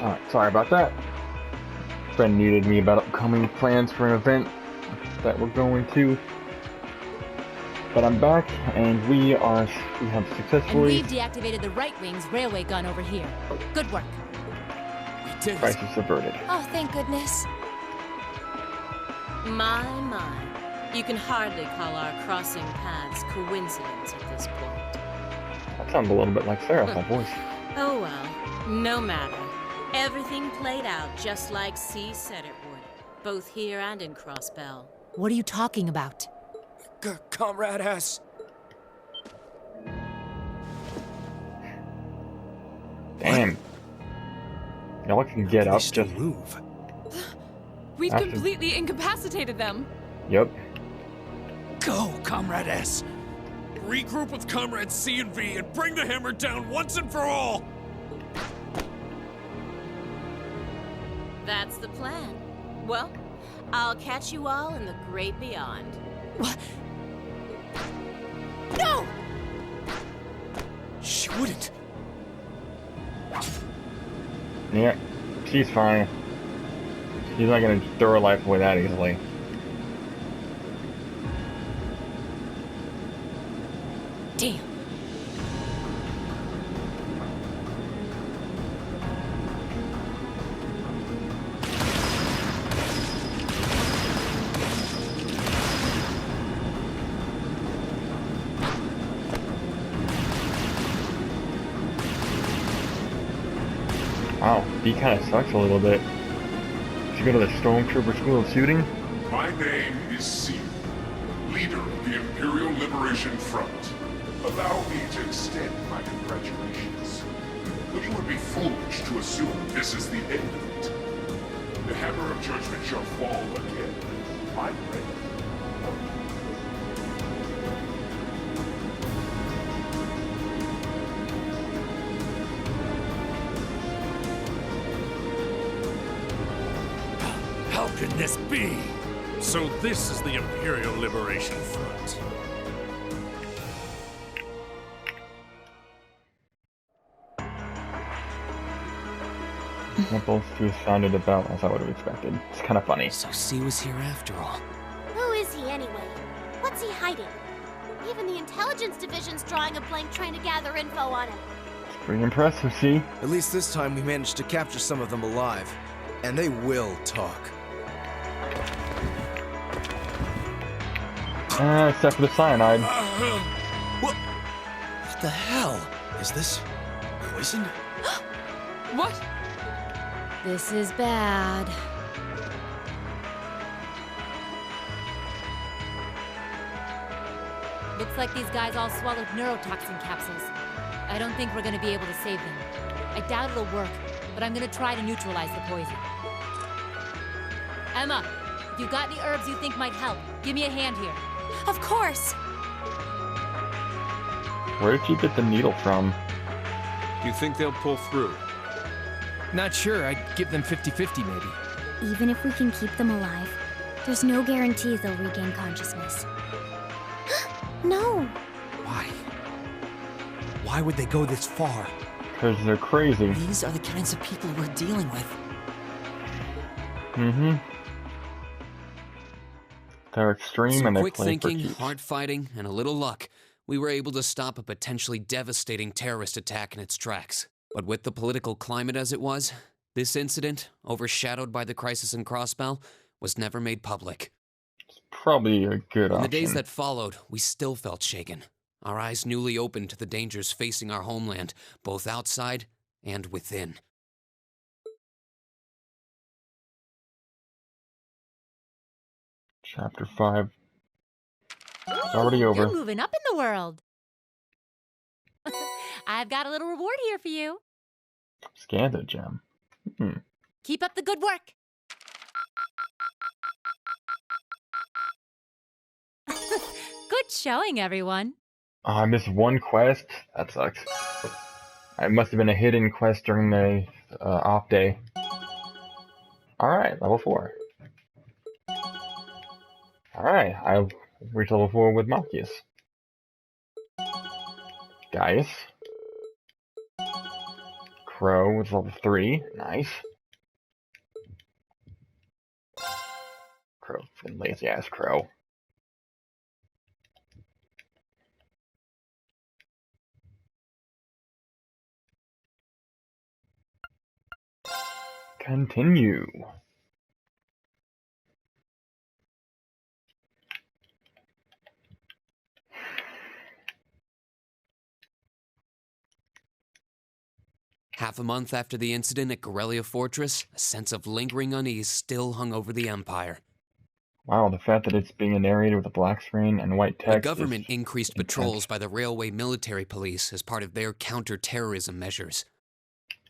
Alright, sorry about that. Friend needed me about upcoming plans for an event that we're going to. But I'm back, and we have successfully... And we've deactivated the right wing's railway gun over here. Good work. We did it. Crisis averted. Oh, thank goodness. My. You can hardly call our crossing paths coincidence at this point. That sounds a little bit like Sarah, my voice. Oh well, no matter. Everything played out just like C said it would, both here and in Crossbell. What are you talking about? Comrade S. Damn. Y'all can get up, just move. We've After- completely incapacitated them. Yep. Go, Comrade S. Regroup with Comrades C and V and bring the hammer down once and for all! That's the plan. Well, I'll catch you all in the great beyond. What? No! She wouldn't. Yeah, she's fine. She's not gonna throw her life away that easily. Damn. Wow, he kind of sucks a little bit. Did you go to the Stormtrooper School of Shooting? My name is C, leader of the Imperial Liberation Front. Allow me to extend my congratulations. But you would be foolish to assume this is the end of it. The hammer of judgment shall fall again. I'm ready. How can this be? So this is the Imperial Liberation Front. Both two sounded about as I would have expected. It's kind of funny. So C was here after all. Who is he anyway? What's he hiding? Even the intelligence division's drawing a blank trying to gather info on him. It's pretty impressive, see? At least this time we managed to capture some of them alive. And they will talk. Except for the cyanide. What the hell? Is this poison? What? This is bad. Looks like these guys all swallowed neurotoxin capsules. I don't think we're gonna be able to save them. I doubt it'll work, but I'm gonna try to neutralize the poison. Emma, if you've got any herbs you think might help, give me a hand here. Of course. Where did you get the needle from? Do you think they'll pull through? Not sure. I'd give them 50-50 maybe. Even if we can keep them alive, there's no guarantee they'll regain consciousness. No. Why? Why would they go this far? Because they're crazy. These are the kinds of people we're dealing with. Mm-hmm. They're extreme Some and they quick play thinking, for keeps. hard fighting, and a little luck, we were able to stop a potentially devastating terrorist attack in its tracks. But with the political climate as it was, this incident, overshadowed by the crisis in Crossbell, was never made public. It's probably a good In option. the days that followed, we still felt shaken, our eyes newly opened to the dangers facing our homeland, both outside and within. Chapter 5. It's already over. You're moving up in the world. I've got a little reward here for you. Scandal gem. Keep up the good work. Good showing, everyone. I missed one quest. That sucks. It must have been a hidden quest during the off day. Alright, level 4. Alright, I reached level 4 with Malchus. Crow was level 3. Nice. Crow. Lazy ass Crow. Continue. Half a month after the incident at Corellia Fortress, a sense of lingering unease still hung over the Empire. Wow, the fact that it's being narrated with a black screen and white text. The government increased patrols by the railway military police as part of their counter-terrorism measures,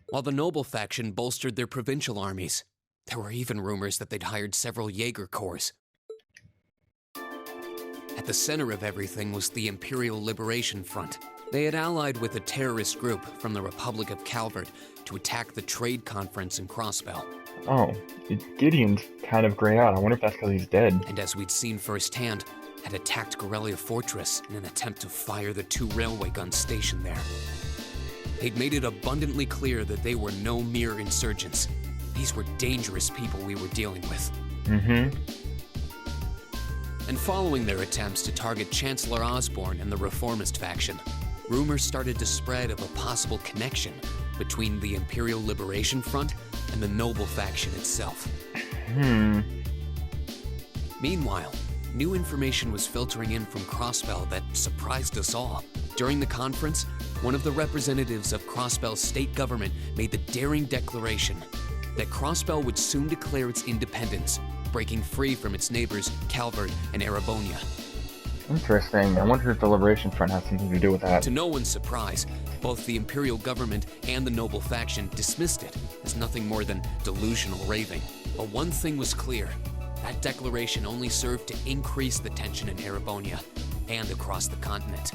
while the noble faction bolstered their provincial armies. There were even rumors that they'd hired several Jaeger corps. At the center of everything was the Imperial Liberation Front. They had allied with a terrorist group from the Republic of Calvert to attack the trade conference in Crossbell. Oh, Gideon's kind of grayed out. I wonder if that's because he's dead. And as we'd seen firsthand, had attacked Corellia Fortress in an attempt to fire the 2 railway guns stationed there. They'd made it abundantly clear that they were no mere insurgents. These were dangerous people we were dealing with. And following their attempts to target Chancellor Osborne and the Reformist faction, rumors started to spread of a possible connection between the Imperial Liberation Front and the noble faction itself. Meanwhile, new information was filtering in from Crossbell that surprised us all. During the conference, one of the representatives of Crossbell's state government made the daring declaration that Crossbell would soon declare its independence, breaking free from its neighbors Calvert and Erebonia. Interesting. I wonder if the Liberation Front has something to do with that. To no one's surprise, both the Imperial government and the noble faction dismissed it as nothing more than delusional raving. But one thing was clear. That declaration only served to increase the tension in Erebonia and across the continent.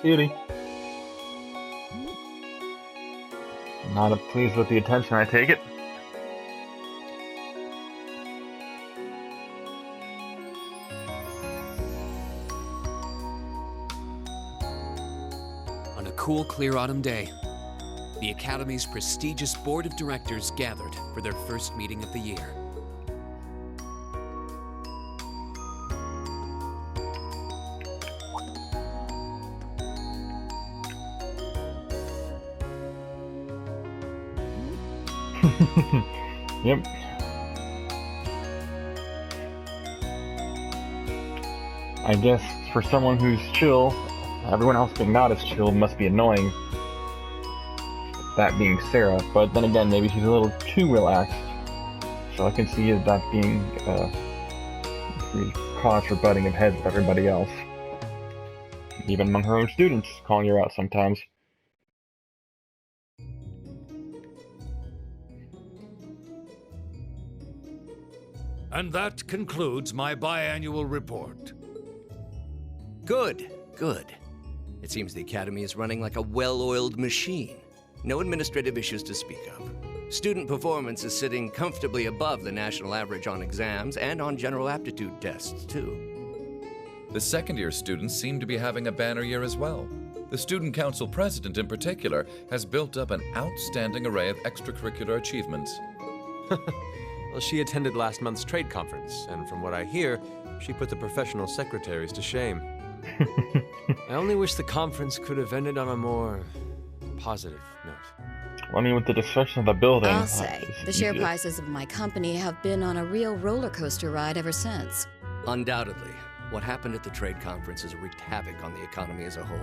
Beauty. Not pleased with the attention, I take it. On a cool, clear autumn day, the Academy's prestigious board of directors gathered for their first meeting of the year. Yep. I guess for someone who's chill, everyone else being not as chill must be annoying. That being Sarah, but then again, maybe she's a little too relaxed. So I can see that being the cause for butting of heads with everybody else. Even among her own students, calling her out sometimes. And that concludes my biannual report. Good, good. It seems the Academy is running like a well-oiled machine. No administrative issues to speak of. Student performance is sitting comfortably above the national average on exams and on general aptitude tests, too. The second-year students seem to be having a banner year as well. The Student Council president, in particular, has built up an outstanding array of extracurricular achievements. Well, she attended last month's trade conference, and from what I hear, she put the professional secretaries to shame. I only wish the conference could have ended on a more positive note. Well, I mean, with the destruction of the building... I'll say, the share prices of my company have been on a real roller coaster ride ever since. Undoubtedly, what happened at the trade conference has wreaked havoc on the economy as a whole.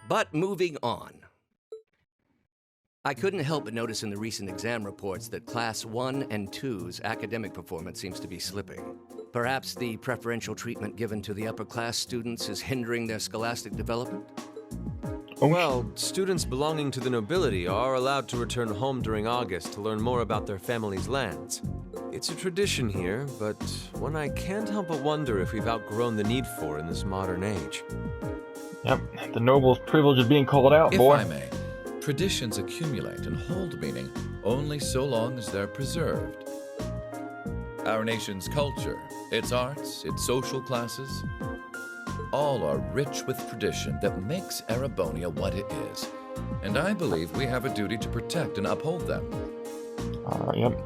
But moving on. I couldn't help but notice in the recent exam reports that Class 1 and 2's academic performance seems to be slipping. Perhaps the preferential treatment given to the upper class students is hindering their scholastic development? Well, students belonging to the nobility are allowed to return home during August to learn more about their family's lands. It's a tradition here, but one I can't help but wonder if we've outgrown the need for in this modern age. Yep, the noble's privilege of being called out, boy. If I may, Traditions accumulate and hold meaning only so long as they're preserved. Our nation's culture, its arts, its social classes, all are rich with tradition that makes Erebonia what it is. And I believe we have a duty to protect and uphold them. Yep.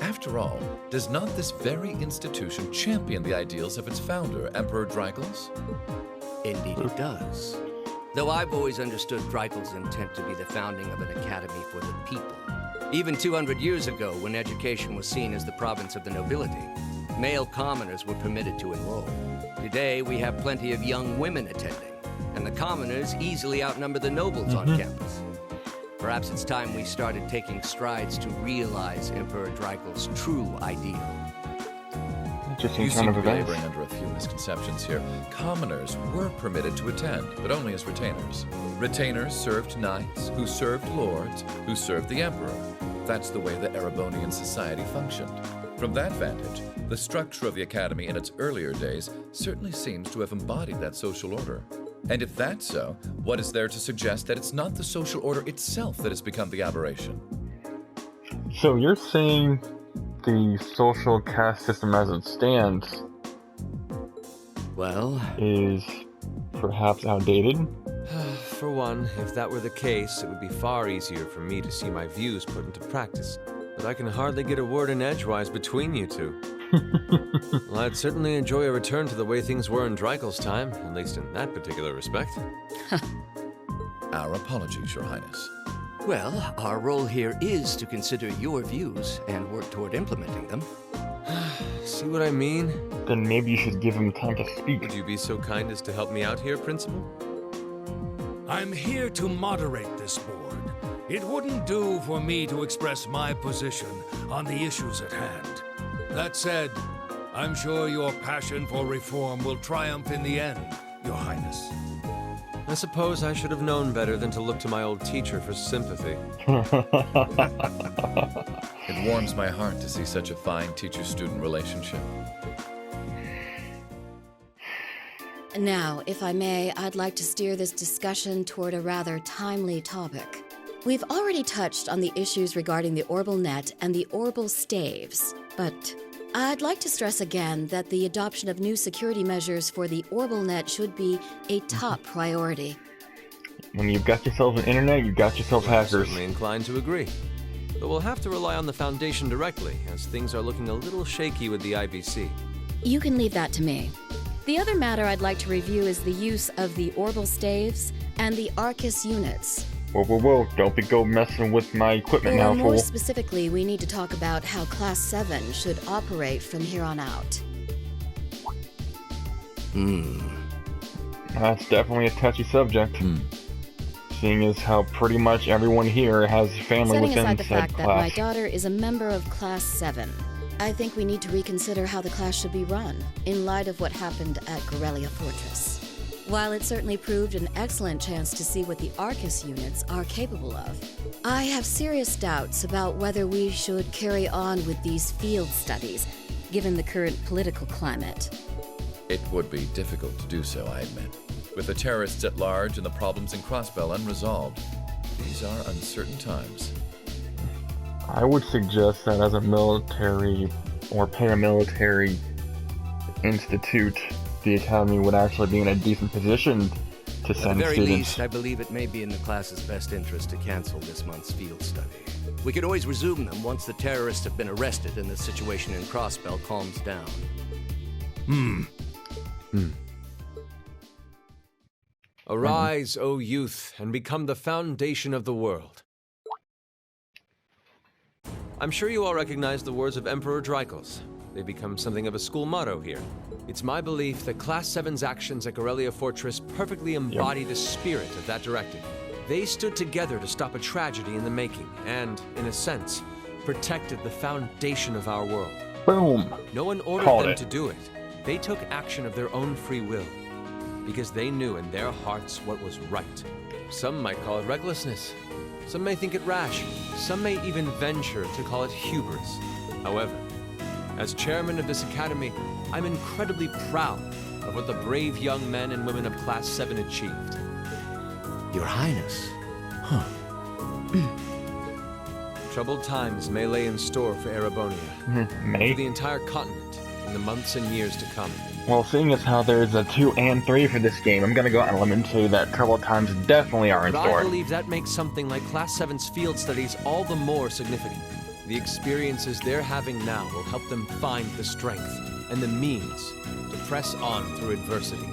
After all, does not this very institution champion the ideals of its founder, Emperor Dreigels? Indeed it does. Though I've always understood Dreigels' intent to be the founding of an academy for the people. Even 200 years ago, when education was seen as the province of the nobility, male commoners were permitted to enroll. Today, we have plenty of young women attending, and the commoners easily outnumber the nobles on campus. Perhaps it's time we started taking strides to realize Emperor Dreigels' true ideal. Interesting You kind seem of to be event. laboring under a few misconceptions here. Commoners were permitted to attend, but only as retainers. Retainers served knights, who served lords, who served the emperor. That's the way the Erebonian society functioned. From that vantage, the structure of the academy in its earlier days certainly seems to have embodied that social order. And if that's so, what is there to suggest that it's not the social order itself that has become the aberration? So you're saying the social caste system as it stands, well, is perhaps outdated? For one, if that were the case, it would be far easier for me to see my views put into practice. But I can hardly get a word in edgewise between you two. Well, I'd certainly enjoy a return to the way things were in Dreigels' time, at least in that particular respect. Our apologies, Your Highness. Well, our role here is to consider your views and work toward implementing them. See what I mean? Then maybe you should give him time to speak. Would you be so kind as to help me out here, Principal? I'm here to moderate this board. It wouldn't do for me to express my position on the issues at hand. That said, I'm sure your passion for reform will triumph in the end, Your Highness. I suppose I should have known better than to look to my old teacher for sympathy. It warms my heart to see such a fine teacher-student relationship. Now, if I may, I'd like to steer this discussion toward a rather timely topic. We've already touched on the issues regarding the Orbal Net and the Orbal Staves, but I'd like to stress again that the adoption of new security measures for the Orbal Net should be a top priority. When you've got yourself an internet, you've got yourself hackers. Certainly inclined to agree. But we'll have to rely on the Foundation directly, as things are looking a little shaky with the IBC. You can leave that to me. The other matter I'd like to review is the use of the Orbal Staves and the Arcus units. Whoa, don't be go messing with my equipment now, More fool. specifically, we need to talk about how Class 7 should operate from here on out. That's definitely a touchy subject. Seeing as how pretty much everyone here has family Setting within aside the said fact that my class. daughter is a member of Class 7, I think we need to reconsider how the class should be run, in light of what happened at Corellia Fortress. While it certainly proved an excellent chance to see what the Arcus units are capable of, I have serious doubts about whether we should carry on with these field studies, given the current political climate. It would be difficult to do so, I admit. With the terrorists at large and the problems in Crossbell unresolved, these are uncertain times. I would suggest that as a military or paramilitary institute, the Academy would actually be in a decent position to At the send very students. least, I believe it may be in the class's best interest to cancel this month's field study. We could always resume them once the terrorists have been arrested and the situation in Crossbell calms down. Arise, O youth, and become the foundation of the world. I'm sure you all recognize the words of Emperor Dreigels. They become something of a school motto here. It's my belief that Class 7's actions at Corellia Fortress perfectly embody the spirit of that directive. They stood together to stop a tragedy in the making and, in a sense, protected the foundation of our world. Boom! No one ordered Called them it. to do it. They took action of their own free will, because they knew in their hearts what was right. Some might call it recklessness. Some may think it rash. Some may even venture to call it hubris. However, as chairman of this academy, I'm incredibly proud of what the brave young men and women of Class 7 achieved. Your Highness. Troubled times may lay in store for Erebonia. May? For the entire continent in the months and years to come. Well, seeing as how there's a 2 and 3 for this game, I'm gonna go out on a limb and say that troubled times definitely are in But store. I believe that makes something like Class 7's field studies all the more significant. The experiences they're having now will help them find the strength and the means to press on through adversity.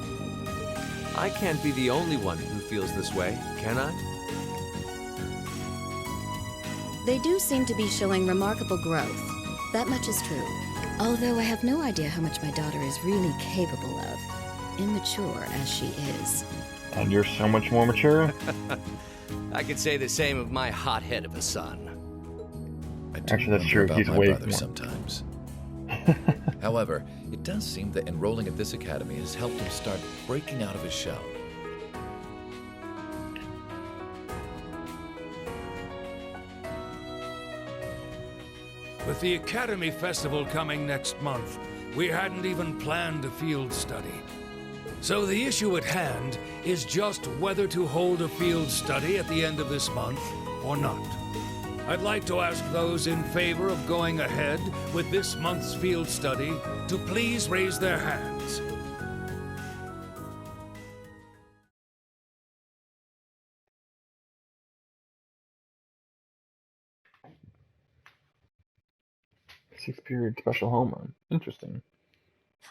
I can't be the only one who feels this way, can I? They do seem to be showing remarkable growth. That much is true. Although I have no idea how much my daughter is really capable of, immature as she is. And you're so much more mature? I could say the same of my hothead of a son. Actually, that's true. About He's my way brother more. sometimes. However, it does seem that enrolling at this academy has helped him start breaking out of his shell. With the Academy Festival coming next month, we hadn't even planned a field study. So the issue at hand is just whether to hold a field study at the end of this month or not. I'd like to ask those in favor of going ahead with this month's field study to please raise their hands. Sixth period special home run. Interesting.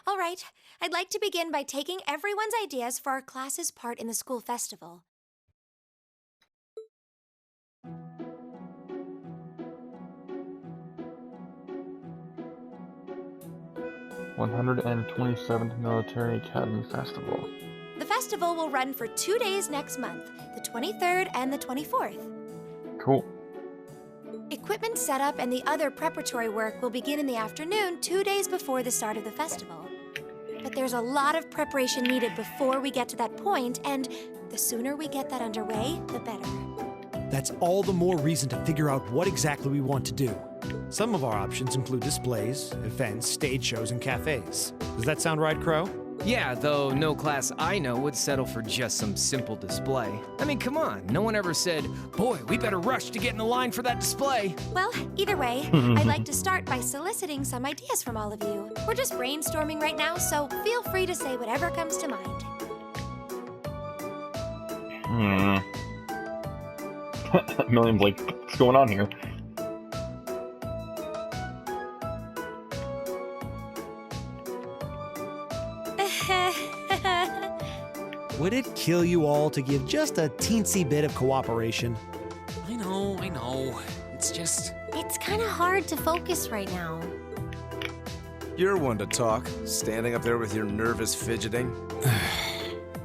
All right, I'd like to begin by taking everyone's ideas for our class's part in the school festival. "127th Military Academy Festival." The festival will run for 2 days next month, the 23rd and the 24th. Cool. Equipment setup and the other preparatory work will begin in the afternoon 2 days before the start of the festival. But there's a lot of preparation needed before we get to that point, and the sooner we get that underway, the better. That's all the more reason to figure out what exactly we want to do. Some of our options include displays, events, stage shows, and cafes. Does that sound right, Crow? Yeah, though no class I know would settle for just some simple display. I mean, come on, no one ever said, boy, we better rush to get in the line for that display. Well, either way, I'd like to start by soliciting some ideas from all of you. We're just brainstorming right now, so feel free to say whatever comes to mind. Millions like, what's going on here? Would it kill you all to give just a teensy bit of cooperation? I know. It's just... It's kind of hard to focus right now. You're one to talk, standing up there with your nervous fidgeting.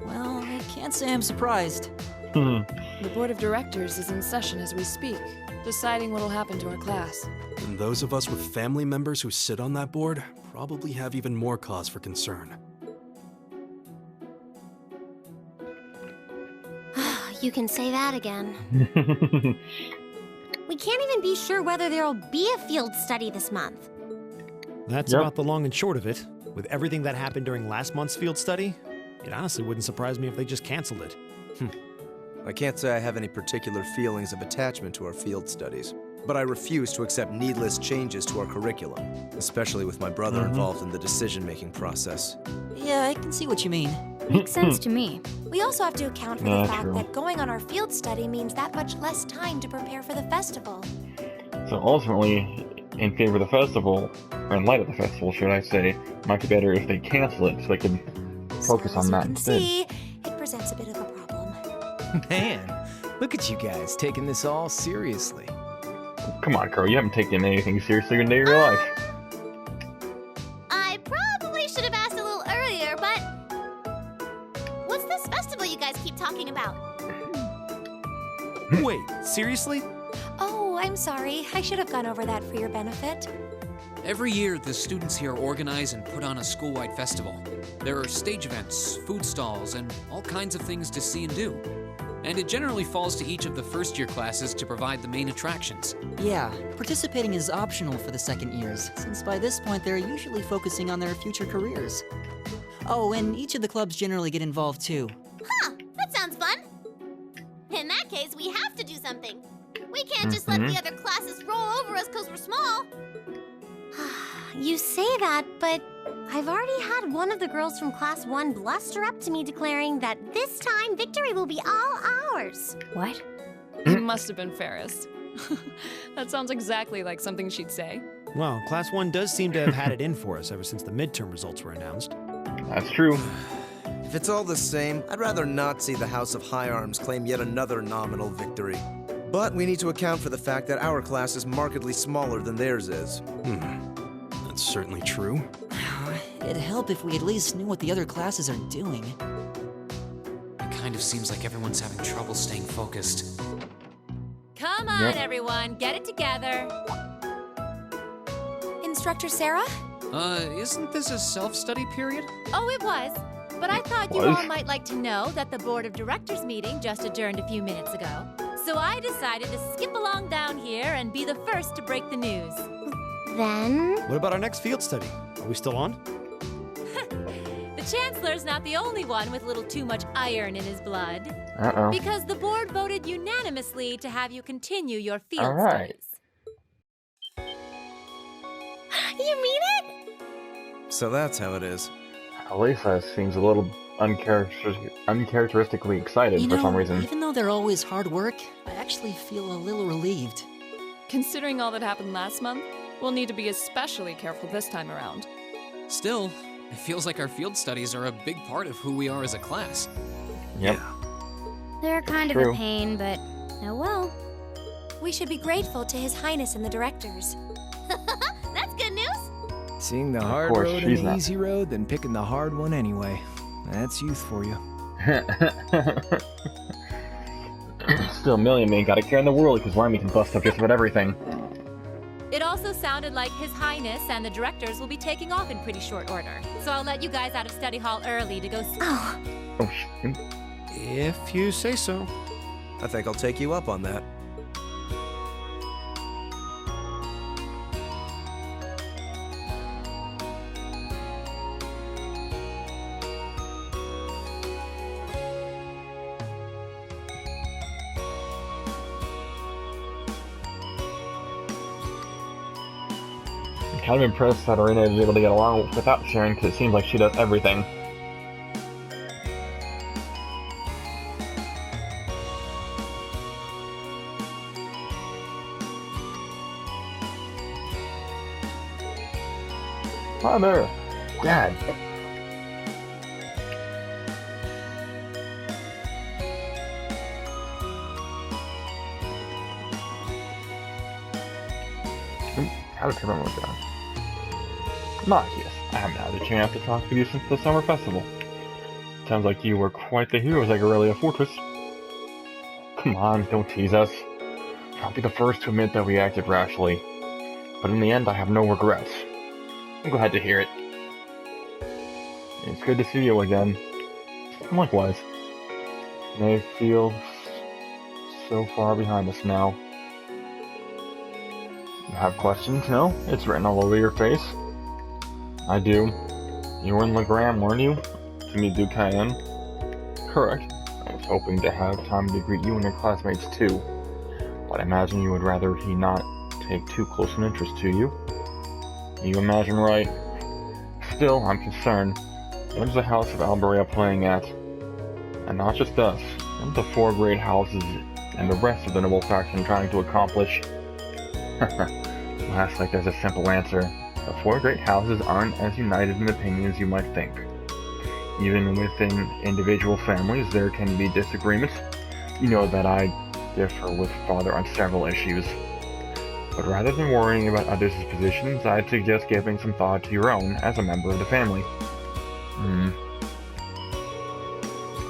Well, I can't say I'm surprised. The board of directors is in session as we speak, deciding what'll happen to our class. And those of us with family members who sit on that board probably have even more cause for concern. You can say that again. We can't even be sure whether there'll be a field study this month. That's about the long and short of it. With everything that happened during last month's field study, it honestly wouldn't surprise me if they just canceled it. I can't say I have any particular feelings of attachment to our field studies, but I refuse to accept needless changes to our curriculum, especially with my brother involved in the decision-making process. Yeah, I can see what you mean. Makes sense to me. We also have to account for the fact that going on our field study means that much less time to prepare for the festival. So ultimately, in favor of the festival, or in light of the festival, should I say, it might be better if they cancel it so they can focus on that instead. See, it presents a bit of a problem. Man, look at you guys taking this all seriously. Come on, Crow, you haven't taken anything seriously in your life. I probably should have asked a little earlier, but what's this festival you guys keep talking about? Wait, seriously? Oh, I'm sorry. I should have gone over that for your benefit. Every year, the students here organize and put on a school-wide festival. There are stage events, food stalls, and all kinds of things to see and do. And it generally falls to each of the first-year classes to provide the main attractions. Yeah, participating is optional for the second years, since by this point they're usually focusing on their future careers. Oh, and each of the clubs generally get involved too. Huh, that sounds fun. In that case, we have to do something. We can't just let the other classes roll over us because we're small. You say that, but I've already had one of the girls from Class 1 bluster up to me declaring that this time victory will be all ours. What? It must have been Ferris. That sounds exactly like something she'd say. Well, Class 1 does seem to have had it in for us ever since the midterm results were announced. That's true. If it's all the same, I'd rather not see the House of High Arms claim yet another nominal victory. But we need to account for the fact that our class is markedly smaller than theirs is. That's certainly true. It'd help if we at least knew what the other classes are doing. It kind of seems like everyone's having trouble staying focused. Come on, everyone, get it together. Instructor Sarah? Isn't this a self-study period? Oh, it was. But I thought you all might like to know that the Board of Directors meeting just adjourned a few minutes ago. So I decided to skip along down here and be the first to break the news. Then? What about our next field study? Are we still on? The Chancellor's not the only one with a little too much iron in his blood. Uh-oh. Because the board voted unanimously to have you continue your field All right. studies. You mean it? So that's how it is. Elisa seems a little uncharacteristically excited for some reason. Even though they're always hard work, I actually feel a little relieved. Considering all that happened last month, we'll need to be especially careful this time around. Still, it feels like our field studies are a big part of who we are as a class. Yep. They're kind of True. a pain, but oh well. We should be grateful to His Highness and the directors. That's good news. Seeing the hard course, road she's and the not. easy road, then picking the hard one anyway. That's youth for you. Still, Million ain't got a care in the world because Limey can bust up just about everything. It also sounded like His Highness and the directors will be taking off in pretty short order. So I'll let you guys out of study hall early to go. Oh, shit. If you say so. I think I'll take you up on that. I'm kind of impressed that Arena is able to get along without sharing because it seems like she does everything. Hi there, Dad. How to remember what's going on? Mark, yes, I haven't had a chance to talk with you since the summer festival. Sounds like you were quite the heroes at Aurelia Fortress. Come on, don't tease us. I'll be the first to admit that we acted rashly, but in the end I have no regrets. I'm glad to hear it. It's good to see you again. Likewise. They feel so far behind us now. You have questions? No? It's written all over your face. I do. You were in Legram, weren't you? To meet Dukayan? Correct. I was hoping to have time to greet you and your classmates too. But I imagine you would rather he not take too close an interest to you. You imagine right. Still, I'm concerned. When's the House of Alberia playing at? And not just us. What the 4 great houses and the rest of the noble faction trying to accomplish? Last like there's a simple answer. The 4 great houses aren't as united in opinion as you might think. Even within individual families, there can be disagreements. You know that I differ with Father on several issues. But rather than worrying about others' positions, I'd suggest giving some thought to your own as a member of the family.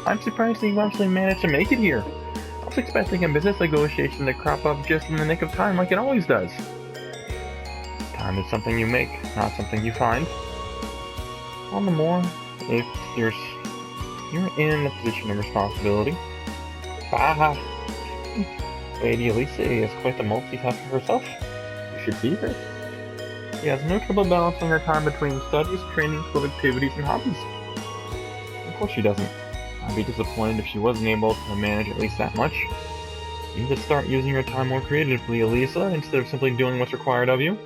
I'm surprised that you actually managed to make it here. I was expecting a business negotiation to crop up just in the nick of time like it always does. Time is something you make, not something you find. All the more, if you're in a position of responsibility. Bah! Lady Elisa is quite the multitasker herself. You should see her. She has no trouble balancing her time between studies, training, club activities, and hobbies. Of course she doesn't. I'd be disappointed if she wasn't able to manage at least that much. You need to start using your time more creatively, Elisa, instead of simply doing what's required of you.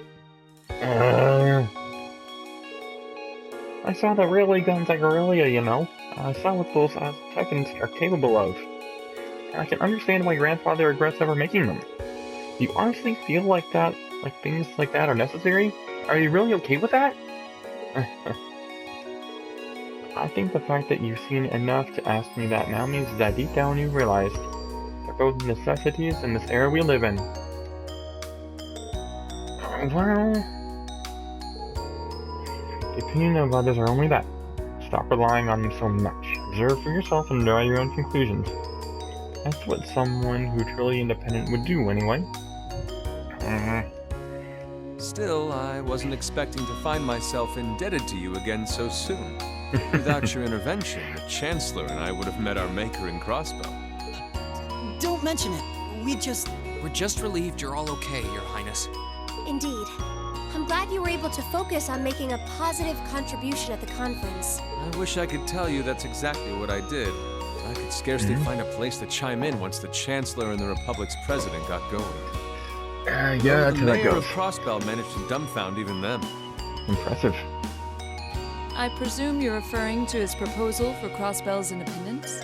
I saw the really guns at Guerrilla, you know. I saw what those Aztecans are capable of. And I can understand why grandfather regrets ever making them. Do you honestly feel like that, like things like that are necessary? Are you really okay with that? I think the fact that you've seen enough to ask me that now means that deep down you realized they're both necessities in this era we live in. Well, the opinion of others are only that. Stop relying on them so much. Observe for yourself and draw your own conclusions. That's what someone who's truly independent would do, anyway. Still, I wasn't expecting to find myself indebted to you again so soon. Without your intervention, the Chancellor and I would have met our maker in Crossbell. Don't mention it. We're just relieved you're all okay, Your Highness. Indeed. I'm glad you were able to focus on making a positive contribution at the conference. I wish I could tell you that's exactly what I did. I could scarcely find a place to chime in once the Chancellor and the Republic's president got going. Yeah, the mayor of Crossbell managed to dumbfound even them. Impressive. I presume you're referring to his proposal for Crossbell's independence?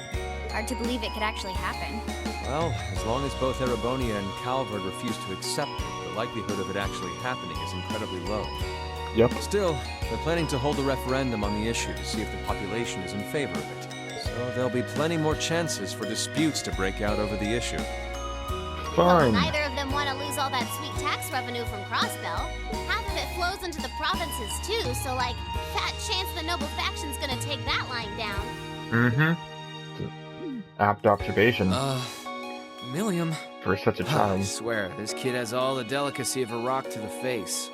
Hard to believe it could actually happen. Well, as long as both Erebonia and Calvert refuse to accept it, the likelihood of it actually happening is incredibly low. Yep. Still, they're planning to hold a referendum on the issue to see if the population is in favor of it. So there'll be plenty more chances for disputes to break out over the issue. Fine. Well, neither of them want to lose all that sweet tax revenue from Crossbell. Half of it flows into the provinces too, so like, fat chance the noble faction's gonna take that line down. Apt observation. Milliam. For such a child. I swear, this kid has all the delicacy of a rock to the face.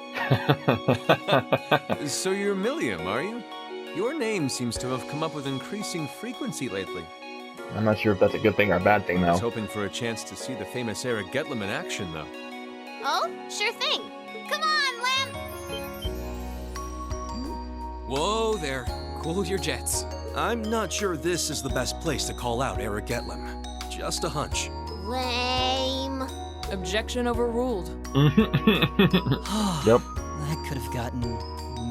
So you're Milliam, are you? Your name seems to have come up with increasing frequency lately. I'm not sure if that's a good thing or a bad thing, I though. was hoping for a chance to see the famous Eric Getlam in action, though. Oh, sure thing. Come on, Lamb! Whoa there. Cool your jets. I'm not sure this is the best place to call out Eric Getlam. Just a hunch. Lame. Objection overruled. Yep. That could have gotten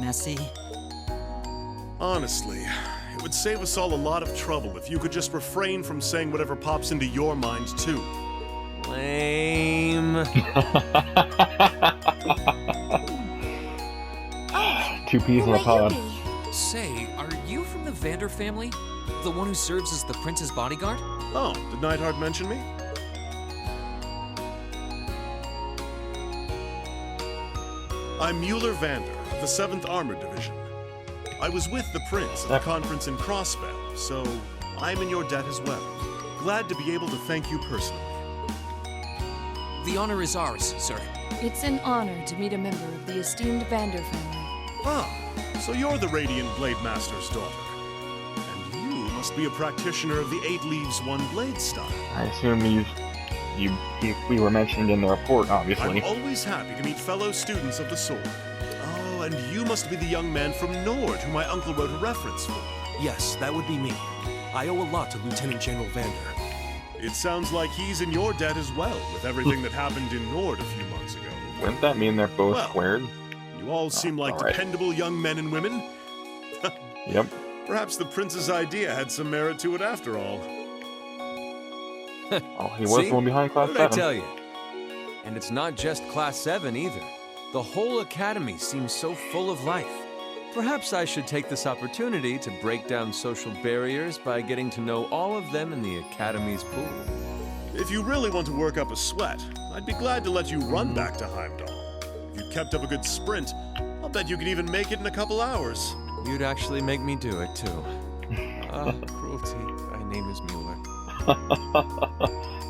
messy. Honestly, it would save us all a lot of trouble if you could just refrain from saying whatever pops into your mind, too. Lame. Two peas in a pod. Say, are you from the Vander family? The one who serves as the prince's bodyguard? Oh, did Neidhart mention me? I'm Mueller Vander, of the 7th Armored Division. I was with the Prince at the conference in Crossbell, so I'm in your debt as well. Glad to be able to thank you personally. The honor is ours, sir. It's an honor to meet a member of the esteemed Vander family. Ah, so you're the Radiant Blade Master's daughter. And you must be a practitioner of the 8 Leaves, 1 Blade style. I assume we were mentioned in the report, obviously. I'm always happy to meet fellow students of the sword. Oh, and you must be the young man from Nord who my uncle wrote a reference for. Yes, that would be me. I owe a lot to Lieutenant General Vander. It sounds like he's in your debt as well, with everything that happened in Nord a few months ago. Wouldn't that mean they're both squared? You all seem like all right. dependable young men and women. Yep. Perhaps the prince's idea had some merit to it after all. Oh, he was the one behind Class 7. What did I tell you? And it's not just Class 7 either. The whole academy seems so full of life. Perhaps I should take this opportunity to break down social barriers by getting to know all of them in the academy's pool. If you really want to work up a sweat, I'd be glad to let you run back to Heimdall. If you kept up a good sprint, I'll bet you could even make it in a couple hours. You'd actually make me do it, too. Cruelty. My name is Mueller.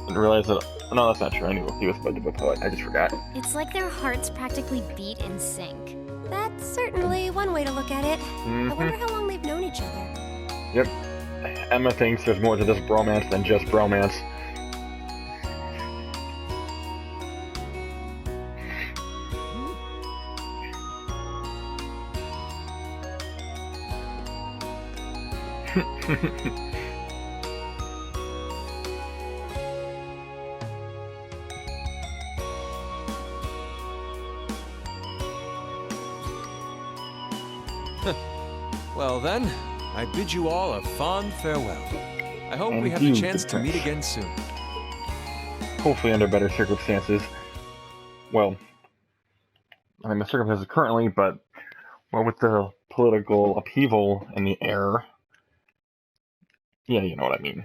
Didn't realize that. No, that's not true. I knew he was supposed to be a poet. I just forgot. It's like their hearts practically beat in sync. That's certainly one way to look at it. I wonder how long they've known each other. Yep. Emma thinks there's more to this bromance than just bromance. Well then, I bid you all a fond farewell. I hope we have Thank the you, chance to meet again soon. Hopefully under better circumstances. Well, I mean the circumstances currently, but well, with the political upheaval in the air, yeah, you know what I mean.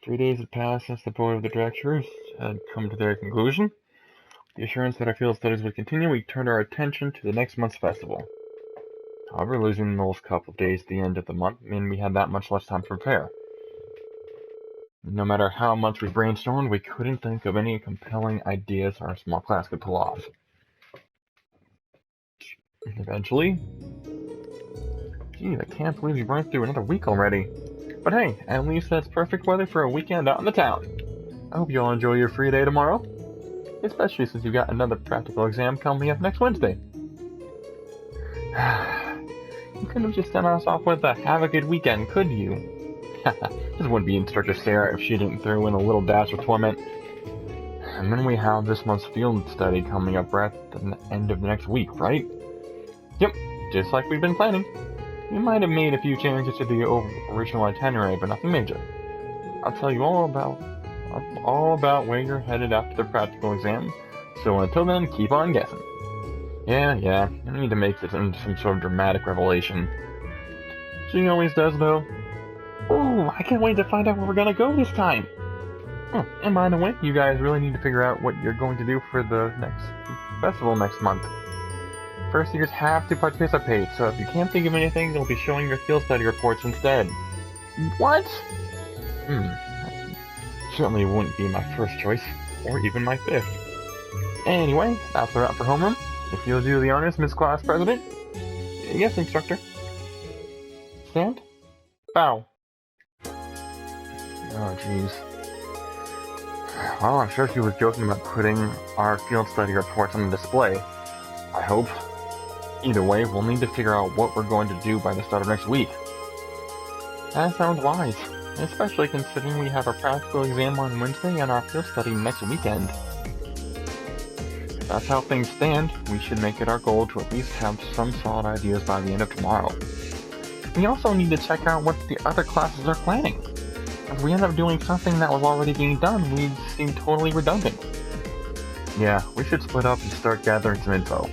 Three days had passed since the board of the directors had come to their conclusion. The assurance that our field studies would continue, we turned our attention to the next month's festival. However, losing those couple of days at the end of the month meant we had that much less time to prepare. No matter how much we brainstormed, we couldn't think of any compelling ideas our small class could pull off. Eventually, geez, I can't believe we burned through another week already. But hey, at least that's perfect weather for a weekend out in the town. I hope you all enjoy your free day tomorrow, especially since you've got another practical exam coming up next Wednesday. You couldn't have just sent us off with a have a good weekend, could you? This wouldn't be Instructor Sarah if she didn't throw in a little dash of torment. And then we have this month's field study coming up right at the end of the next week, right? Yep, just like we've been planning. We might have made a few changes to the original itinerary, but nothing major. I'll tell you all about where you're headed after the practical exam, so until then, keep on guessing. Yeah, I need to make this into some sort of dramatic revelation. She always does, though. Ooh, I can't wait to find out where we're gonna go this time! Oh, and by the way, you guys really need to figure out what you're going to do for the next festival next month. First years have to participate, so if you can't think of anything, you'll be showing your field study reports instead. What? That certainly wouldn't be my first choice, or even my fifth. Anyway, that's a wrap for homeroom. If you'll do the honors, Miss Class President. Yes, Instructor. Stand. Bow. Oh, jeez. Well, I'm sure she was joking about putting our field study reports on the display. I hope. Either way, we'll need to figure out what we're going to do by the start of next week. That sounds wise, especially considering we have our practical exam on Wednesday and our field study next weekend. If that's how things stand, we should make it our goal to at least have some solid ideas by the end of tomorrow. We also need to check out what the other classes are planning. If we end up doing something that was already being done, we'd seem totally redundant. Yeah, we should split up and start gathering some info.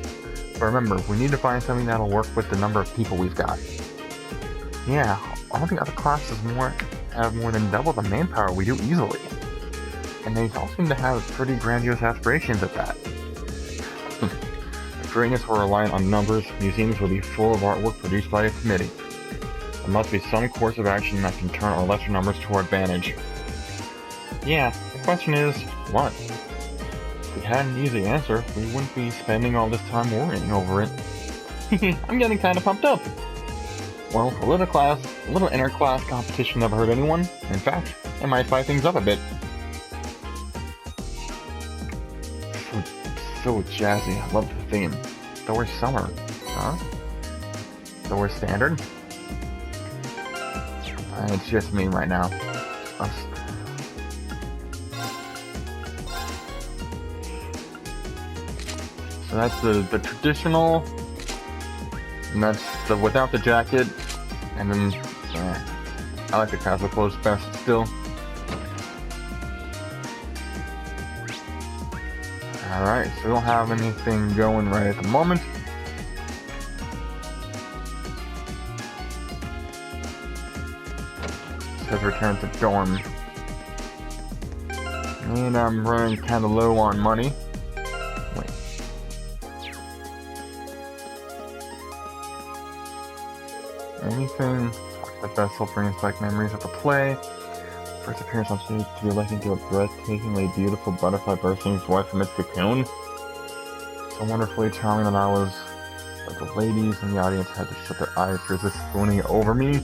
But remember, we need to find something that'll work with the number of people we've got. Yeah, all the other classes have more than double the manpower we do easily. And they all seem to have pretty grandiose aspirations at that. If greatness were reliant on numbers, museums would be full of artwork produced by a committee. There must be some course of action that can turn our lesser numbers to our advantage. Yeah, the question is, what? If we had an easy answer, we wouldn't be spending all this time worrying over it. I'm getting kinda pumped up. Well, a little inter-class competition never hurt anyone. In fact, it might spice things up a bit. So jazzy, I love the theme. Though we're summer, huh? Though we're standard? It's just me right now. Us. So that's the traditional, and that's the without the jacket, and then I like the casual clothes best still. Alright, so we don't have anything going right at the moment. Says return to dorm. And I'm running kind of low on money. Wait. Anything? The festival brings back memories of the play. First appearance on stage to be elected to a breathtakingly beautiful butterfly bursting its wife from its cocoon. So wonderfully charming that I was, but the ladies in the audience had to shut their eyes to resist swooning over me.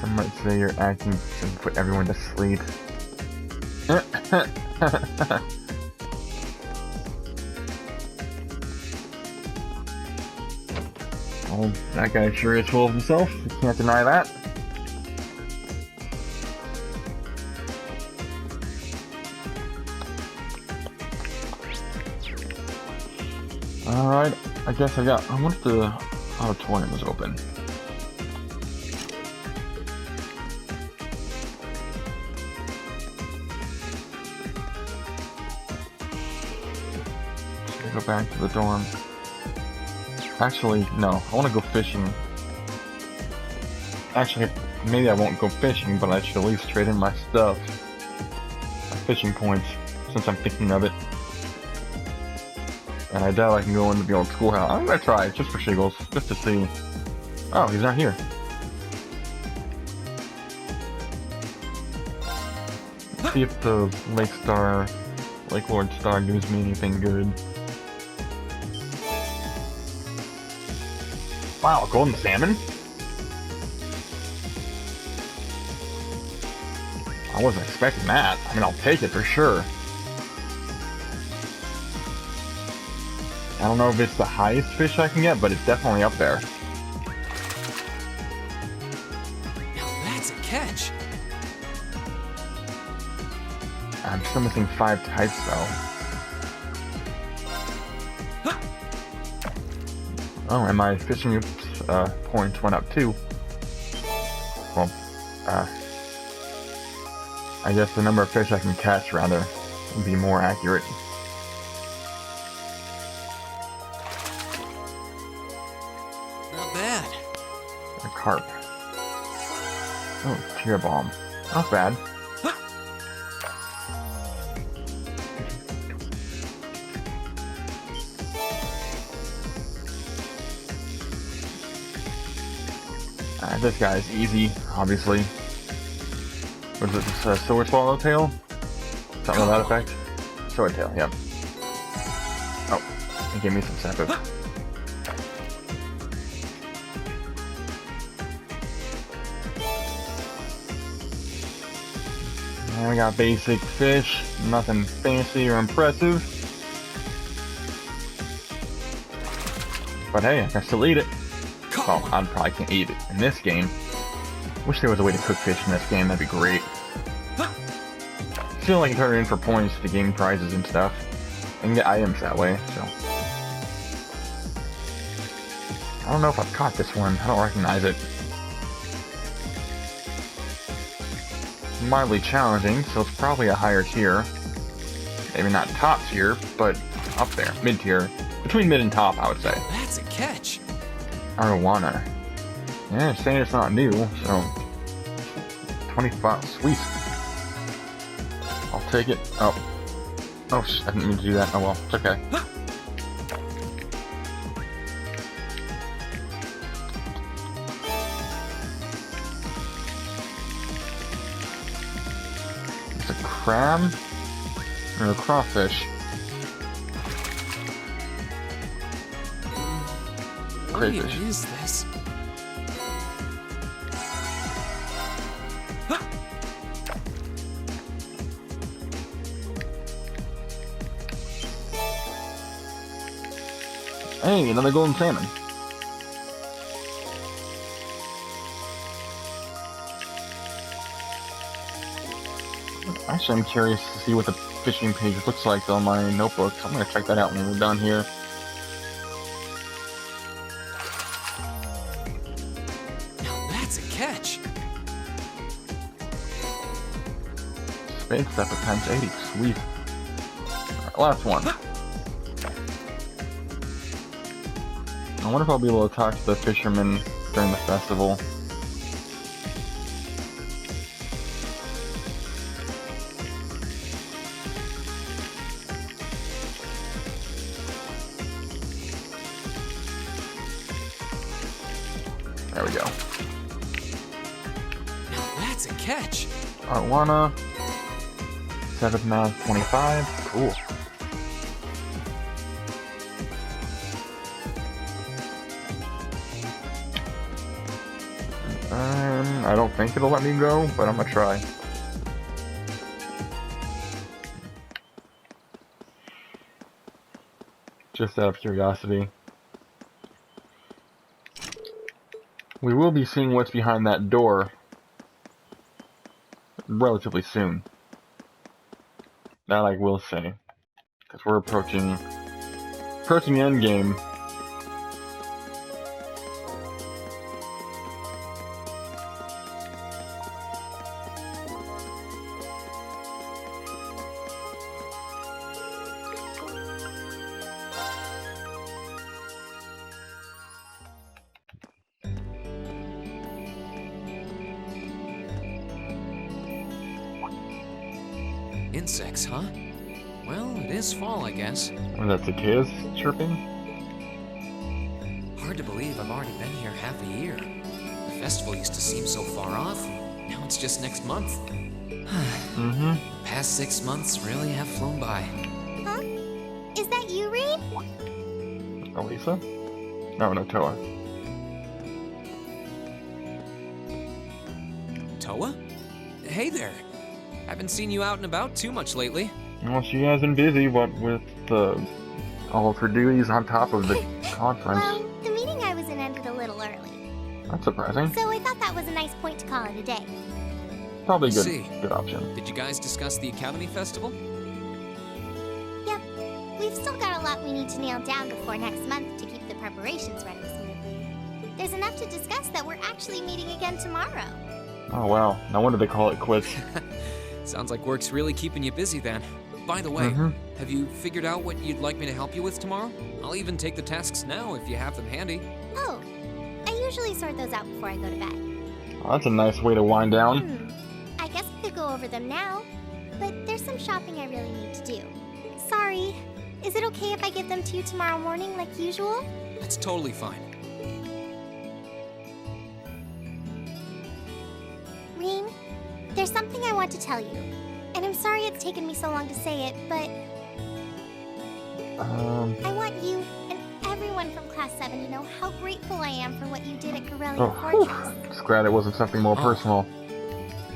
Some might say your acting should put everyone to sleep. Well, that guy sure is full of himself. You can't deny that. Alright, I guess I wonder if the auditorium is open. Go back to the dorm. Actually, no. I want to go fishing. Actually, maybe I won't go fishing, but I should at least trade in my stuff. My fishing points, since I'm thinking of it. And I doubt I can go into the old schoolhouse. I'm gonna try it, just for shiggles, just to see. Oh, he's not here. Let's see if the Lake Lord Star gives me anything good. Wow, golden salmon? I wasn't expecting that. I mean, I'll take it for sure. I don't know if it's the highest fish I can get, but it's definitely up there. Now that's a catch. I'm still missing 5 types though. Oh, and my fishing points went up too. Well, I guess the number of fish I can catch, rather, would be more accurate. Not bad. A carp. Oh, tear bomb. Not bad. This guy is easy, obviously. What is it, this sword swallowtail? Something to that effect? Swordtail, yep. Oh, he gave me some sapphire. And we got basic fish, nothing fancy or impressive. But hey, I can still eat it. Well, I probably can't eat it in this game. Wish there was a way to cook fish in this game, that'd be great. Still, I can turn it in for points to gain prizes and stuff. I can get items that way, so. I don't know if I've caught this one, I don't recognize it. Mildly challenging, so it's probably a higher tier. Maybe not top tier, but up there, mid tier. Between mid and top, I would say. That's a catch. Arowana. Yeah, it's saying it's not new, so 25, sweet. I'll take it. Oh, I didn't mean to do that. Oh well, it's okay. It's a crab or a crawfish. Crayfish. What is this? Hey, another golden salmon. Actually, I'm curious to see what the fishing page looks like on my notebook. I'm gonna check that out when we're done here. Catch. Spade step at times 80, sweet. Alright, last one. I wonder if I'll be able to talk to the fishermen during the festival. There we go. That's a catch. Arowana. 7th math 25. Cool. I don't think it'll let me go, but I'm gonna try. Just out of curiosity. We will be seeing what's behind that door relatively soon. That I will say. Because we're approaching the end game. Insects, huh? Well, it is fall, I guess. Was that cicadas chirping? Hard to believe I've already been here half a year. The festival used to seem so far off. Now it's just next month. Mm-hmm. Past 6 months really have flown by. Huh? Is that you, Reed? Elisa? No, no, Toa. Toa? Hey there. Haven't seen you out and about too much lately. Well, she has been busy, what with all of her duties on top of the conference. Well, the meeting I was in ended a little early. That's surprising. So I thought that was a nice point to call it a day. Probably a See. good option. Did you guys discuss the Academy Festival? Yep. We've still got a lot we need to nail down before next month to keep the preparations running smoothly. There's enough to discuss that we're actually meeting again tomorrow. Oh wow, no wonder they call it quits. Sounds like work's really keeping you busy then. By the way, have you figured out what you'd like me to help you with tomorrow? I'll even take the tasks now if you have them handy. Oh, I usually sort those out before I go to bed. Well, that's a nice way to wind down. I guess we could go over them now, but there's some shopping I really need to do. Sorry. Is it okay if I give them to you tomorrow morning like usual? That's totally fine. Reen, there's something I want to tell you. And I'm sorry it's taken me so long to say it, but I want you and everyone from Class 7 to know how grateful I am for what you did at Corellia Fortress. Just glad it wasn't something more personal.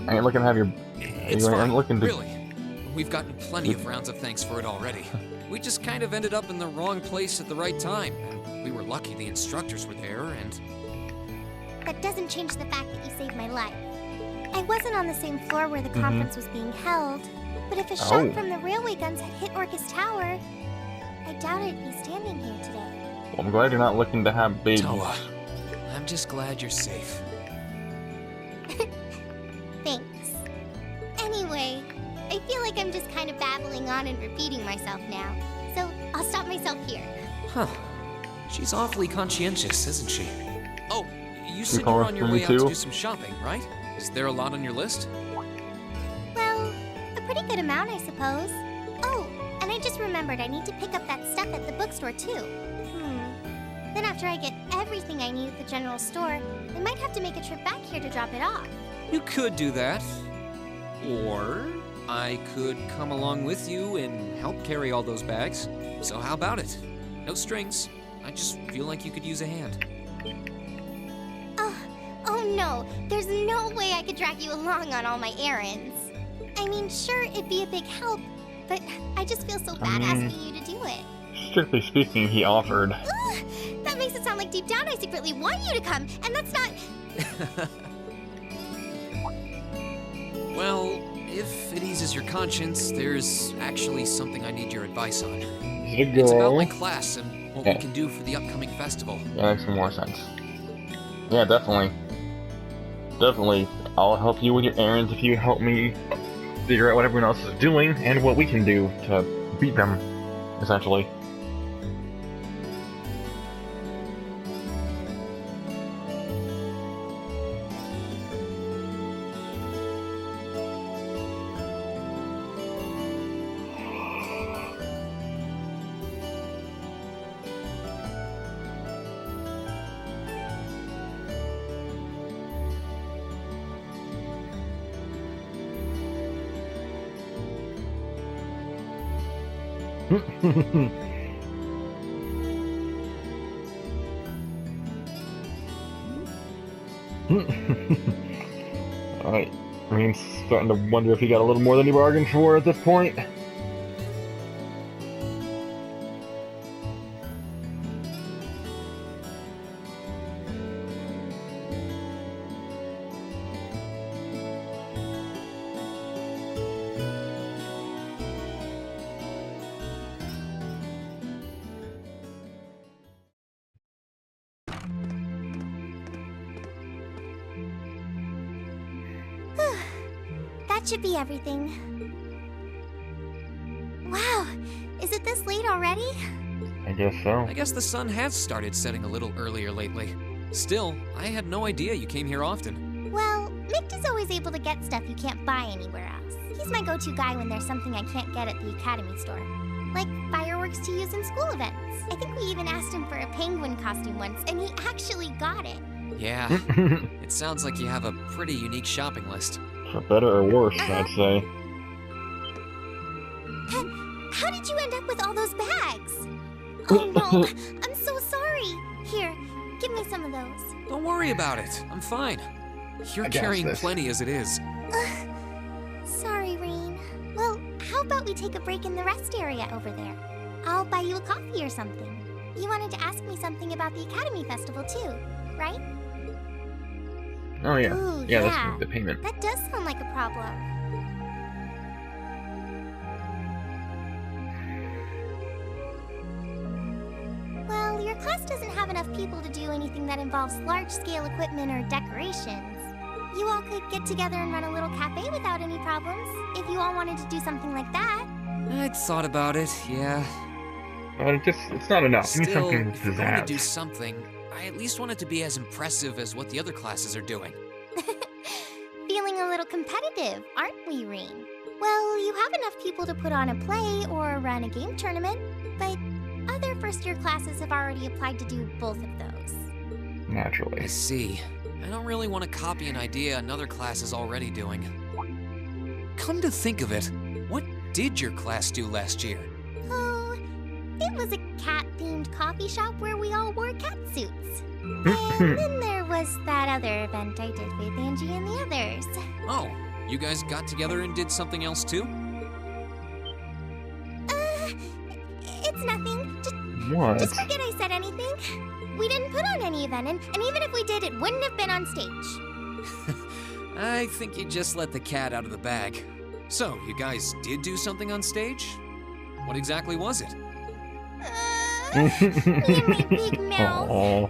I ain't looking to have your... It's fine, ain't looking to... really. We've gotten plenty of rounds of thanks for it already. We just kind of ended up in the wrong place at the right time. And we were lucky the instructors were there, and... That doesn't change the fact that you saved my life. I wasn't on the same floor where the conference was being held, but if a shot from the railway guns had hit Orcus Tower, I doubt I'd be standing here today. Well, I'm glad you're not looking to have babies. Toa, I'm just glad you're safe. Thanks. Anyway, I feel like I'm just kind of babbling on and repeating myself now, so I'll stop myself here. Huh. She's awfully conscientious, isn't she? Oh, you said you call were her on your for way me out to too? do some shopping, right? Is there a lot on your list? Well, a pretty good amount, I suppose. Oh, and I just remembered I need to pick up that stuff at the bookstore, too. Then after I get everything I need at the general store, I might have to make a trip back here to drop it off. You could do that. Or I could come along with you and help carry all those bags. So how about it? No strings. I just feel like you could use a hand. Oh no, there's no way I could drag you along on all my errands. I mean, sure, it'd be a big help, but I just feel so bad asking you to do it. Strictly speaking, he offered. Ugh, that makes it sound like deep down I secretly want you to come, and that's not... Well, if it eases your conscience, there's actually something I need your advice on. It's about my class and what we can do for the upcoming festival. Yeah, makes more sense. Yeah, definitely. Definitely. I'll help you with your errands if you help me figure out what everyone else is doing and what we can do to beat them, essentially. Alright, I'm starting to wonder if he got a little more than he bargained for at this point. That should be everything. Wow, is it this late already? I guess so. I guess the sun has started setting a little earlier lately. Still, I had no idea you came here often. Well, Mick is always able to get stuff you can't buy anywhere else. He's my go-to guy when there's something I can't get at the Academy store. Like fireworks to use in school events. I think we even asked him for a penguin costume once, and he actually got it. Yeah, it sounds like you have a pretty unique shopping list. For better or worse, I'd say. How did you end up with all those bags? Oh no, I'm so sorry. Here, give me some of those. Don't worry about it. I'm fine. You're carrying plenty as it is. Sorry, Rain. Well, how about we take a break in the rest area over there? I'll buy you a coffee or something. You wanted to ask me something about the Academy Festival too, right? Oh yeah. Ooh, yeah, that's the payment. That does sound like a problem. Well, your class doesn't have enough people to do anything that involves large-scale equipment or decorations. You all could get together and run a little cafe without any problems, if you all wanted to do something like that. I'd thought about it, yeah. But it's not enough. Still, You need something if you're going to do pizzazz. something, I at least want it to be as impressive as what the other classes are doing. Feeling a little competitive, aren't we, Rain? Well, you have enough people to put on a play or run a game tournament, but other first-year classes have already applied to do both of those. Naturally. I see. I don't really want to copy an idea another class is already doing. Come to think of it, what did your class do last year? Oh, it was a cat-themed coffee shop where we all wore cat suits. And then there was that other event I did with Angie and the others. Oh, you guys got together and did something else too? It's nothing. What? Just forget I said anything. We didn't put on any event, and even if we did, it wouldn't have been on stage. I think you just let the cat out of the bag. So, you guys did do something on stage? What exactly was it? Me and my big mouth. Aww.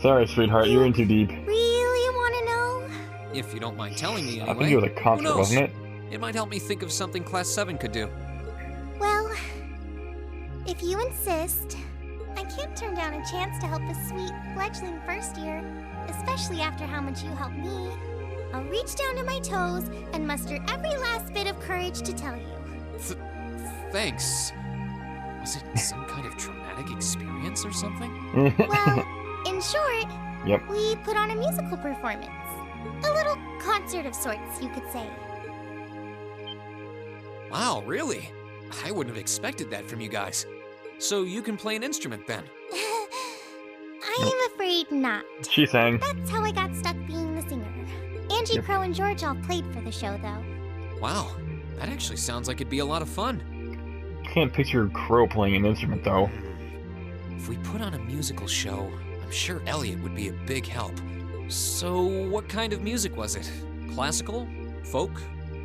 Sorry, sweetheart, you're in too deep. Really want to know? If you don't mind telling me anyway. I think it was a Who concert, knows? wasn't it? It might help me think of something Class 7 could do. Well, if you insist, I can't turn down a chance to help a sweet, fledgling first year, especially after how much you helped me. I'll reach down to my toes and muster every last bit of courage to tell you. Thanks. Was it some kind of traumatic experience or something? Well, in short, Yep. we put on a musical performance. A little concert of sorts, you could say. Wow, really? I wouldn't have expected that from you guys. So you can play an instrument then? I'm afraid not. She sang. That's how I got stuck being the singer. Angie, Yep. Crow, and George all played for the show, though. Wow, that actually sounds like it'd be a lot of fun. Can't picture Crow playing an instrument, though. If we put on a musical show, I'm sure Elliot would be a big help. So, what kind of music was it? Classical? Folk?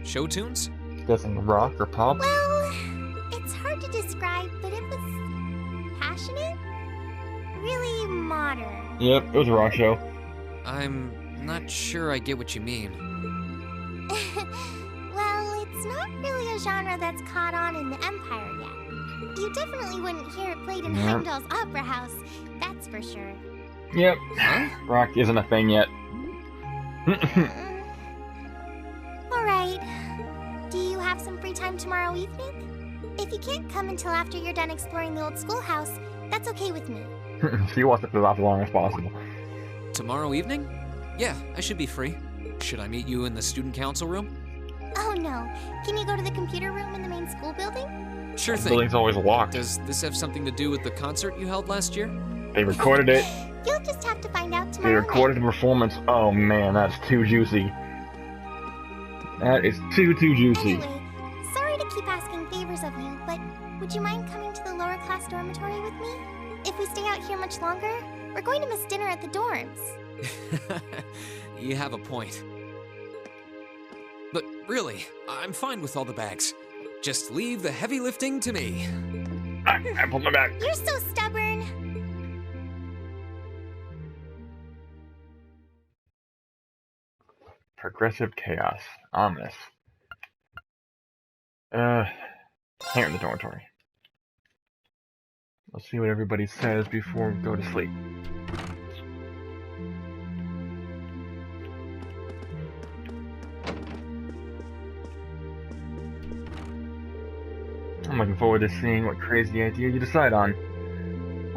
Show tunes? Guessing rock or pop? Well, it's hard to describe, but it was passionate, really modern. Yep, it was a rock show. I'm not sure I get what you mean. Well, it's not really a genre that's caught on in the Empire yet. You definitely wouldn't hear it played in Yep. Heimdall's Opera House, that's for sure. Yep. Rock isn't a thing yet. Alright. Do you have some free time tomorrow evening? If you can't come until after you're done exploring the old schoolhouse, that's okay with me. She wants to put it off as long as possible. Tomorrow evening? Yeah, I should be free. Should I meet you in the student council room? Oh no. Can you go to the computer room in the main school building? Sure The thing. building's always locked. Does this have something to do with the concert you held last year? They recorded it. You'll just have to find out They tomorrow recorded the performance. Oh man, that's too juicy. That is too juicy. Anyway, sorry to keep asking favors of you, but would you mind coming to the lower class dormitory with me? If we stay out here much longer, we're going to miss dinner at the dorms. You have a point. But really, I'm fine with all the bags. Just leave the heavy lifting to me. I pulled my back. You're so stubborn. Progressive chaos. Ominous. Here in the dormitory. Let's see what everybody says before we go to sleep. I'm looking forward to seeing what crazy idea you decide on.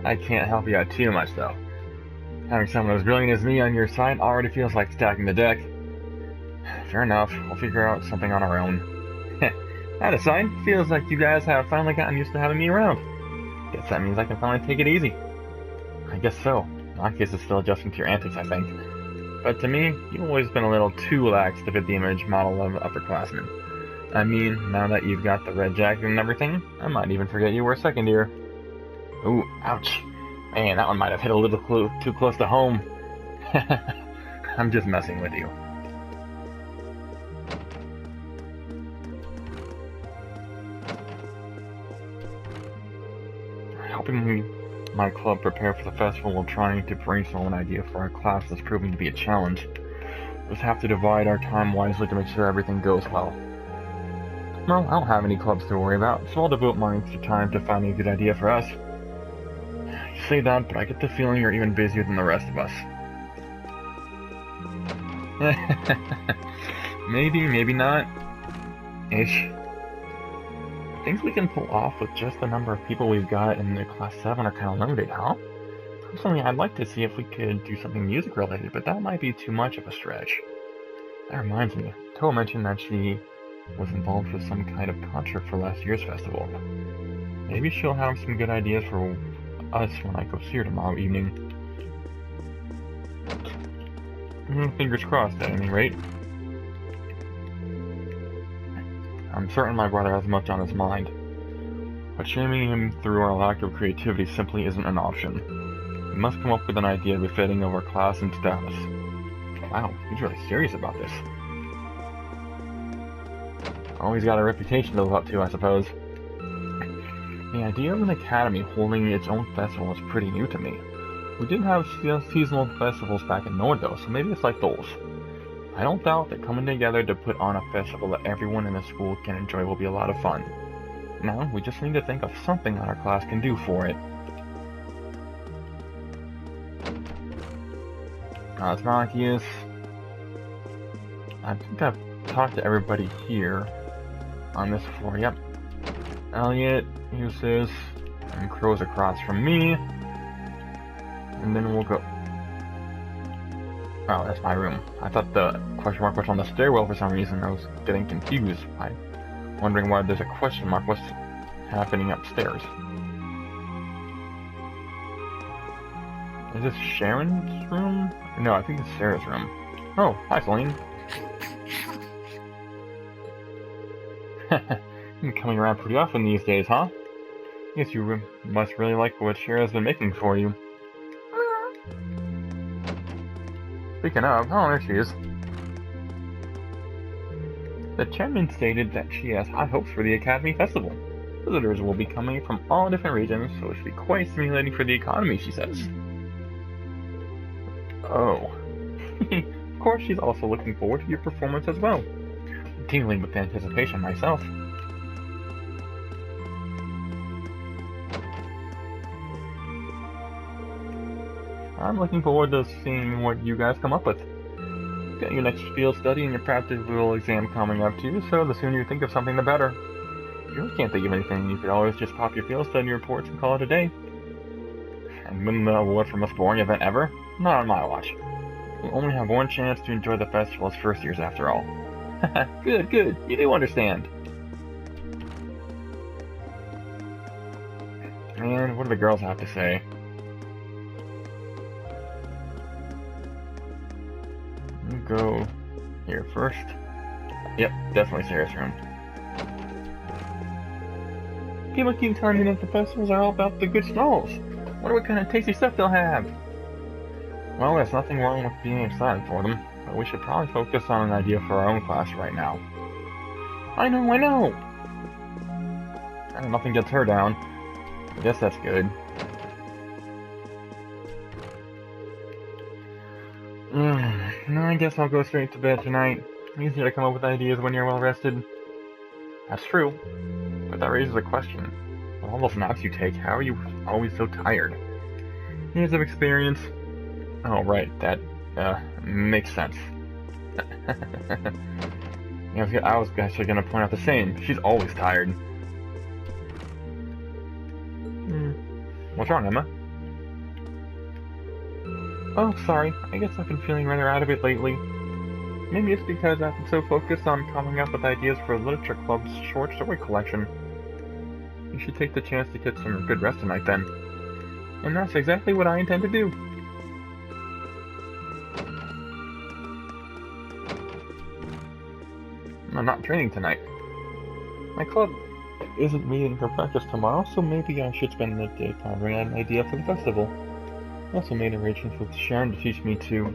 I can't help you out too much, though. Having someone as brilliant as me on your side already feels like stacking the deck. Fair enough, we'll figure out something on our own. That aside, feels like you guys have finally gotten used to having me around. Guess that means I can finally take it easy. I guess so. My case is still adjusting to your antics, I think. But to me, you've always been a little too lax to fit the image model of upperclassmen. I mean, now that you've got the red jacket and everything, I might even forget you were a second year. Ooh, ouch. Man, that one might have hit a little too close to home. I'm just messing with you. Helping my club prepare for the festival while trying to brainstorm an idea for our class is proving to be a challenge. We'll just have to divide our time wisely to make sure everything goes well. Well, I don't have any clubs to worry about, so I'll devote my extra time to finding a good idea for us. You say that, but I get the feeling you're even busier than the rest of us. Maybe, maybe not. Ish. Things we can pull off with just the number of people we've got in the Class 7 are kind of limited, huh? Personally, I'd like to see if we could do something music related, but that might be too much of a stretch. That reminds me, Toa mentioned that she was involved with some kind of concert for last year's festival. Maybe she'll have some good ideas for us when I go see her tomorrow evening. Fingers crossed, at any rate. I'm certain my brother has much on his mind, but shaming him through our lack of creativity simply isn't an option. We must come up with an idea befitting of our class and status. Wow, he's really serious about this. Always got a reputation to live up to, I suppose. The idea of an academy holding its own festival is pretty new to me. We did have seasonal festivals back in Nord, though, so maybe it's like those. I don't doubt that coming together to put on a festival that everyone in the school can enjoy will be a lot of fun. Now, we just need to think of something that our class can do for it. It's Marcus. I think I've talked to everybody here on this floor. Yep. Elliot, Eustace, and Crow's across from me. And then we'll go... Oh, that's my room. I thought the question mark was on the stairwell for some reason. I was getting confused. I'm wondering why there's a question mark. What's happening upstairs? Is this Sharon's room? No, I think it's Sarah's room. Oh, hi, Celine. You're coming around pretty often these days, huh? Guess you must really like what Shara's been making for you. Speaking of, oh, there she is. The chairman stated that she has high hopes for the Academy Festival. Visitors will be coming from all different regions, so it should be quite stimulating for the economy, she says. Oh. Of course, she's also looking forward to your performance as well. I'm tingling with anticipation myself. I'm looking forward to seeing what you guys come up with. You've got your next field study and your practical exam coming up too, so the sooner you think of something the better. If you really can't think of anything, you could always just pop your field study reports and call it a day. And win the award for most boring event ever? Not on my watch. You'll only have one chance to enjoy the festival as first years after all. Good, good. You do understand. And what do the girls have to say? Go here first. Yep, definitely Sarah's room. People keep telling me that the festivals are all about the good stalls. Wonder what kind of tasty stuff they'll have. Well, there's nothing wrong with being excited for them, but we should probably focus on an idea for our own class right now. I know! And nothing gets her down. I guess that's good. I guess I'll go straight to bed tonight. Easier to come up with ideas when you're well rested. That's true, but that raises a question. With all those naps you take, how are you always so tired? Years of experience? Oh, right, that, makes sense. Yeah, I was actually gonna point out the same. She's always tired. What's wrong, Emma? Oh, sorry. I guess I've been feeling rather out of it lately. Maybe it's because I've been so focused on coming up with ideas for Literature Club's short story collection. You should take the chance to get some good rest tonight, then. And that's exactly what I intend to do. I'm not training tonight. My club isn't meeting for practice tomorrow, so maybe I should spend the day pondering on an idea for the festival. I also made arrangements with Sharon to teach me to...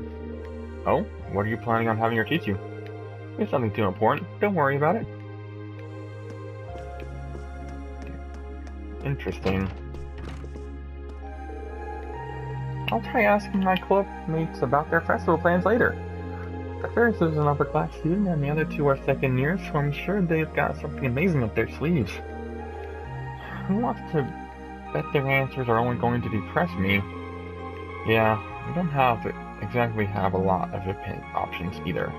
Oh? What are you planning on having her teach you? It's nothing too important. Don't worry about it. Interesting. I'll try asking my club mates about their festival plans later. The first is an upper class student and the other two are second years, so I'm sure they've got something amazing up their sleeves. Who wants to bet their answers are only going to depress me? Yeah, I don't exactly have a lot of options either.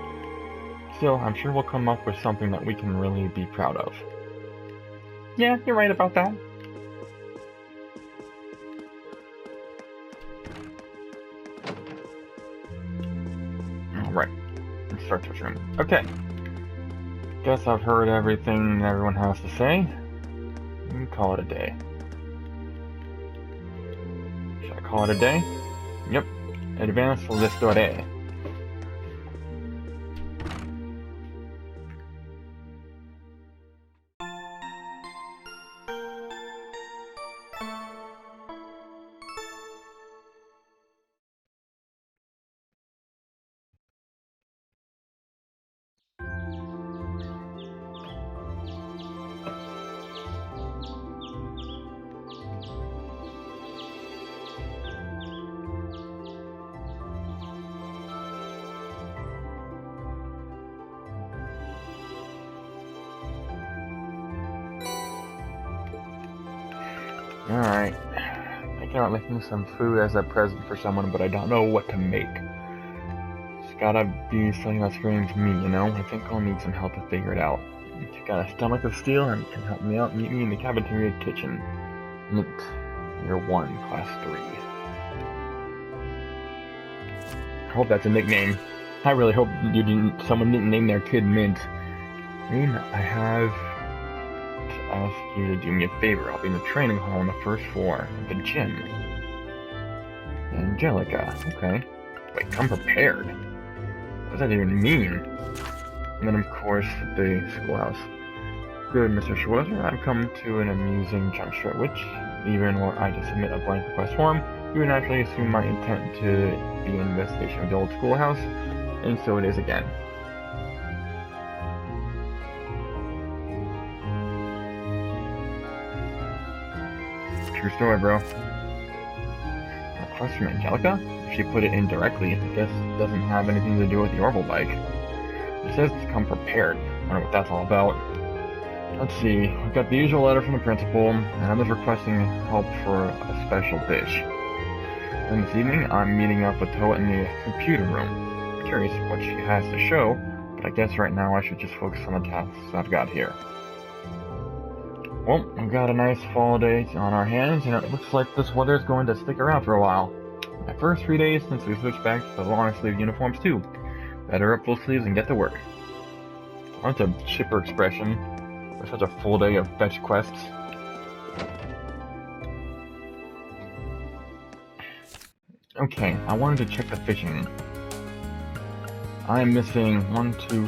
Still, I'm sure we'll come up with something that we can really be proud of. Yeah, you're right about that. Alright, instructor's room. Okay. Guess I've heard everything everyone has to say. We can call it a day. Should I call it a day? Yep. Advanced Listore. Alright. Thinking about making some food as a present for someone, but I don't know what to make. It's gotta be something that screams me, you know? I think I'll need some help to figure it out. If you got a stomach of steel and can help me out, meet me in the cafeteria kitchen. Mint. Year 1, Class 3. I hope that's a nickname. I really hope someone didn't name their kid Mint. I have to ask you to do me a favor. I'll be in the training hall on the first floor of the gym. Angelica, okay. Wait, come prepared. What does that even mean? And then, of course, the schoolhouse. Good, Mr. Schwarzer, I've come to an amusing juncture, which, even were I to submit a blank request form, you would naturally assume my intent to be an investigation of the old schoolhouse, and so it is again. True story, bro. A request from Angelica? She put it in directly. I guess it doesn't have anything to do with the Orville bike. It says to come prepared. I don't know what that's all about. Let's see. We've got the usual letter from the principal, and others requesting help for a special dish. And this evening, I'm meeting up with Toa in the computer room. I'm curious what she has to show, but I guess right now I should just focus on the tasks I've got here. Well, we've got a nice fall day on our hands, and it looks like this weather's going to stick around for a while. My first 3 days since we switched back to the long sleeve uniforms too. Better up full sleeves and get to work. That's a chipper expression for such a full day of fetch quests. Okay, I wanted to check the fishing. I am missing 1, 2,